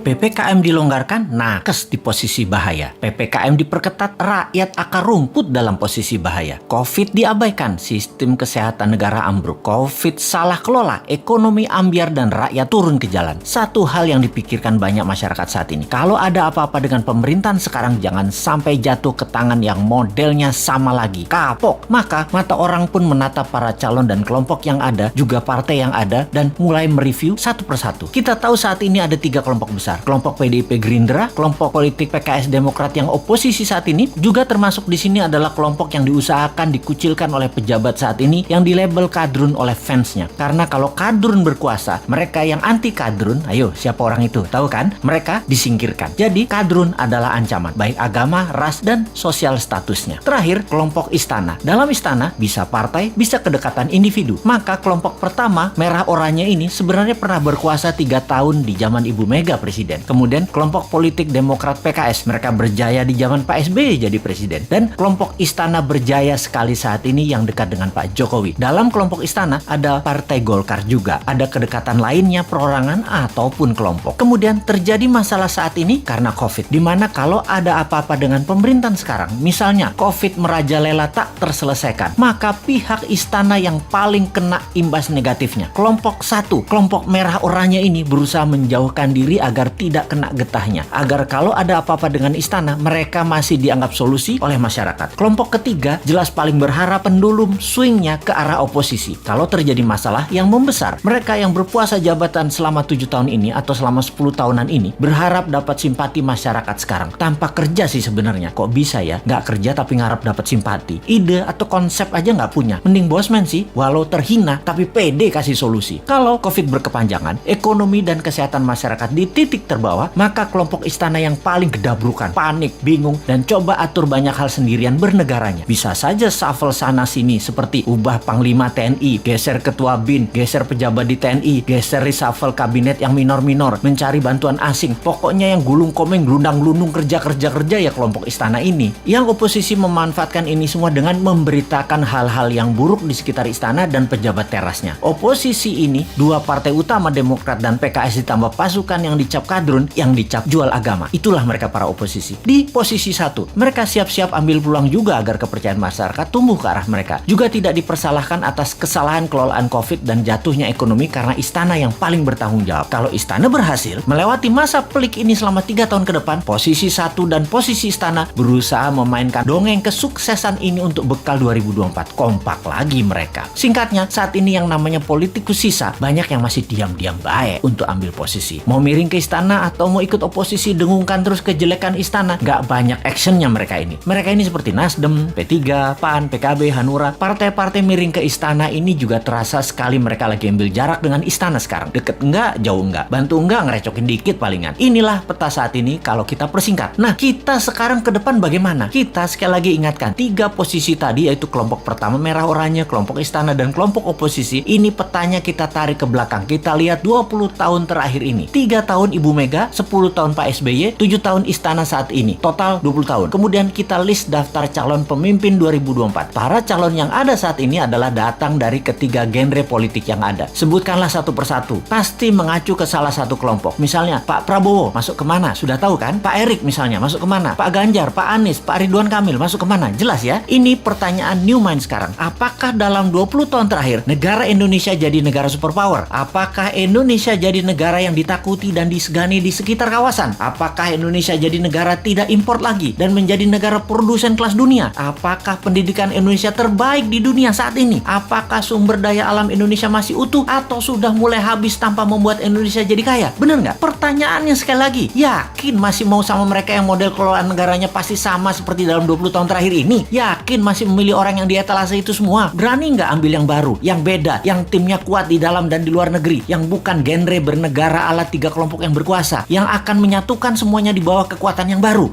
PPKM dilonggarkan, nakes di posisi bahaya. PPKM diperketat, rakyat akar rumput dalam posisi bahaya. Covid diabaikan, sistem kesehatan negara ambruk. Covid salah kelola, ekonomi ambyar dan rakyat turun ke jalan. Satu hal yang dipikirkan banyak masyarakat saat ini, kalau ada apa-apa dengan pemerintahan sekarang, jangan sampai jatuh ke tangan yang modelnya sama lagi, kapok. Maka mata orang pun menatap para calon dan kelompok yang ada, juga partai yang ada, dan mulai mereview satu persatu. Kita tahu saat ini ada 3 kelompok besar. Kelompok PDIP Gerindra, kelompok politik PKS Demokrat yang oposisi saat ini, juga termasuk di sini adalah kelompok yang diusahakan dikucilkan oleh pejabat saat ini yang dilabel kadrun oleh fansnya. Karena kalau kadrun berkuasa, mereka yang anti kadrun, ayo siapa orang itu? Tahu kan? Mereka disingkirkan. Jadi kadrun adalah ancaman, baik agama, ras, dan sosial statusnya. Terakhir, kelompok istana. Dalam istana bisa partai, bisa kedekatan individu. Maka kelompok pertama, merah oranye ini sebenarnya pernah berkuasa 3 tahun di zaman Ibu Mega presiden. Kemudian kelompok politik Demokrat PKS, mereka berjaya di zaman Pak SBY jadi presiden. Dan kelompok istana berjaya sekali saat ini yang dekat dengan Pak Jokowi. Dalam kelompok istana ada Partai Golkar juga. Ada kedekatan lainnya, perorangan ataupun kelompok. Kemudian terjadi masalah saat ini karena Covid. Dimana kalau ada apa-apa dengan pemerintahan sekarang, misalnya Covid merajalela tak terselesaikan, maka pihak istana yang paling kena imbas negatifnya. Kelompok 1, kelompok merah oranye ini berusaha menjauhkan diri agar tidak kena getahnya. Agar kalau ada apa-apa dengan istana, mereka masih dianggap solusi oleh masyarakat. Kelompok ketiga jelas paling berharap pendulum swingnya ke arah oposisi. Kalau terjadi masalah yang membesar, mereka yang berpuasa jabatan selama 7 tahun ini atau selama 10 tahunan ini berharap dapat simpati masyarakat sekarang. Tanpa kerja sih sebenarnya. Kok bisa ya? Nggak kerja tapi ngarap dapat simpati. Ide atau konsep aja nggak punya. Mending bosman sih, walau terhina tapi pede kasih solusi. Kalau Covid berkepanjangan, ekonomi dan kesehatan masyarakat di titik terbawah, maka kelompok istana yang paling gedabrukan, panik, bingung, dan coba atur banyak hal sendirian bernegaranya. Bisa saja shuffle sana sini seperti ubah Panglima TNI, geser Ketua BIN, geser pejabat di TNI, geser reshuffle kabinet yang minor-minor, mencari bantuan asing. Pokoknya yang gulung komeng, gelundang-gelundung kerja ya kelompok istana ini. Yang oposisi memanfaatkan ini semua dengan memberitakan hal-hal yang buruk di sekitar istana dan pejabat terasnya. Oposisi ini, 2 partai utama Demokrat dan PKS ditambah pasukan yang dicap kadrun, yang dicap jual agama. Itulah mereka para oposisi. Di posisi 1, mereka siap-siap ambil peluang juga agar kepercayaan masyarakat tumbuh ke arah mereka. Juga tidak dipersalahkan atas kesalahan kelolaan Covid dan jatuhnya ekonomi karena istana yang paling bertanggung jawab. Kalau istana berhasil melewati masa pelik ini selama 3 tahun ke depan, posisi 1 dan posisi istana berusaha memainkan dongeng kesuksesan ini untuk bekal 2024. Kompak lagi mereka. Singkatnya, saat ini yang namanya politikus sisa, banyak yang masih diam-diam baik untuk ambil posisi. Mau miring ke istana atau mau ikut oposisi dengungkan terus kejelekan istana, nggak banyak actionnya mereka ini. Mereka ini seperti Nasdem, P3, PAN, PKB, Hanura. Partai-partai miring ke istana ini juga terasa sekali mereka lagi ambil jarak dengan istana sekarang. Deket enggak, jauh enggak, bantu enggak, ngerecokin dikit palingan. Inilah peta saat ini kalau kita persingkat. Nah, kita sekarang ke depan bagaimana? Kita sekali lagi ingatkan, 3 posisi tadi yaitu kelompok pertama merah oranye, kelompok istana, dan kelompok oposisi. Ini petanya kita tarik ke belakang. Kita lihat 20 tahun terakhir ini. 3 tahun Ibu Mega, 10 tahun Pak SBY, 7 tahun istana saat ini. Total 20 tahun. Kemudian kita list daftar calon pemimpin 2024. Para calon yang ada saat ini adalah datang dari ketiga genre politik yang ada. Sebutkanlah satu persatu. Pasti mengacu ke salah satu kelompok. Misalnya Pak Prabowo masuk kemana? Sudah tahu kan? Pak Erik misalnya masuk kemana? Pak Ganjar, Pak Anies, Pak Ridwan Kamil masuk kemana? Jelas ya? Ini pertanyaan new mind sekarang. Apakah dalam 20 tahun terakhir negara Indonesia jadi negara superpower? Apakah Indonesia jadi negara yang ditakuti dan disegani di sekitar kawasan? Apakah Indonesia jadi negara tidak impor lagi dan menjadi negara produsen kelas dunia? Apakah pendidikan Indonesia terbaik di dunia saat ini? Apakah sumber daya alam Indonesia masih utuh atau sudah mulai habis tanpa membuat Indonesia jadi kaya? Bener nggak? Pertanyaannya sekali lagi, yakin masih mau sama mereka yang model kelolaan negaranya pasti sama seperti dalam 20 tahun terakhir ini? Yakin masih memilih orang yang di etalase itu semua? Berani nggak ambil yang baru, yang beda, yang timnya kuat di dalam dan di luar negeri, yang bukan genre bernegara ala 3 kelompok yang berkuasa, yang akan menyatukan semuanya di bawah kekuatan yang baru?